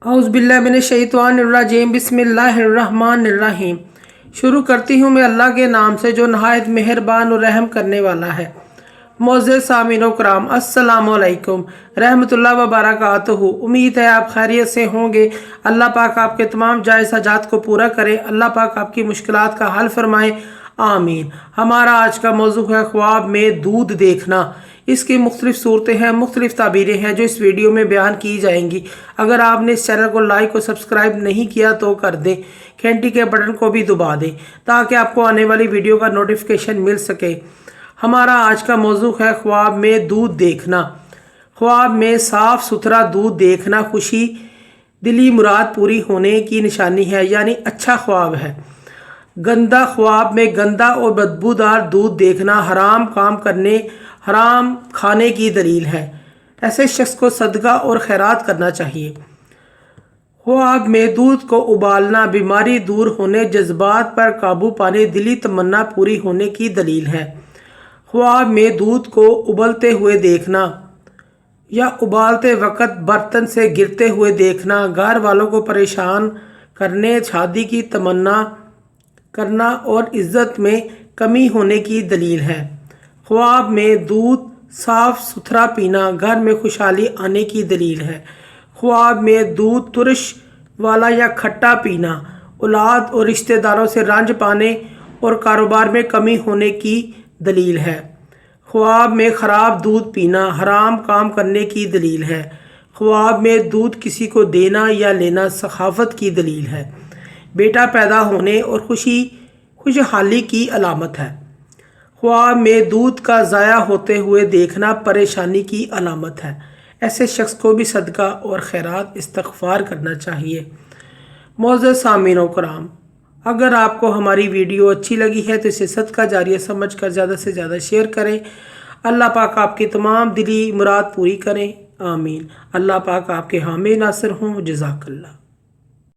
औज़ुबिल्लाहिमिनश्शैतानिर्रजीम बिस्मिल्लाहिर्रहमानिर्रहीम। शुरू करती हूँ मैं अल्लाह के नाम से जो नहायत मेहरबान और रहम करने वाला है। मोअज़्ज़ज़ सामीन व कराम, अस्सलामु अलैकुम रहमतुल्लाह व बरकातहू। उम्मीद है आप खैरियत से होंगे। अल्लाह पाक आपके तमाम जायज़ हाजात को पूरा करे। अल्लाह पाक आपकी मुश्किलात का हल फरमाए, आमीन। हमारा आज का मौजू है ख्वाब में दूध देखना। इसकी मुख्तलिफ सूरतें हैं, मुख्तलिफ ताबीरें हैं जो इस वीडियो में बयान की जाएंगी। अगर आपने इस चैनल को लाइक और सब्सक्राइब नहीं किया तो कर दें, घंटी के बटन को भी दबा दें ताकि आपको आने वाली वीडियो का नोटिफिकेशन मिल सके। हमारा आज का मौजू है ख्वाब में दूध देखना। ख्वाब में साफ़ सुथरा दूध देखना खुशी दिली मुराद पूरी होने की निशानी है, यानी अच्छा ख्वाब है। गंदा ख्वाब में गंदा और बदबूदार दूध देखना हराम काम करने, हराम खाने की दलील है। ऐसे शख्स को सदका और खैरात करना चाहिए। ख्वाब में दूध को उबालना बीमारी दूर होने, जज्बात पर काबू पाने, दिली तमन्ना पूरी होने की दलील है। ख्वाब में दूध को उबलते हुए देखना या उबालते वक्त बर्तन से गिरते हुए देखना घर वालों को परेशान करने, शादी की तमन्ना करना और इज्जत में कमी होने की दलील है। ख्वाब में दूध साफ सुथरा पीना घर में खुशहाली आने की दलील है। ख्वाब में दूध तुरश वाला या खट्टा पीना औलाद और रिश्तेदारों से रंज पाने और कारोबार में कमी होने की दलील है। ख्वाब में ख़राब दूध पीना हराम काम करने की दलील है। ख्वाब में दूध किसी को देना या लेना सखावत की दलील है। बेटा पैदा होने और खुशहाली की अलामत है। ख्वाब में दूध का ज़ाया होते हुए देखना परेशानी की अलामत है। ऐसे शख्स को भी सदका और खैरात इस्तग़फ़ार करना चाहिए। मोअज़्ज़ज़ सामीन व कराम, अगर आपको हमारी वीडियो अच्छी लगी है तो इसे सदका जारिया समझकर ज़्यादा से ज़्यादा शेयर करें। अल्लाह पाक आपकी तमाम दिली मुराद पूरी करें, आमीन। अल्लाह पाक आपके हामी नासिर हों। जज़ाकल्लाह।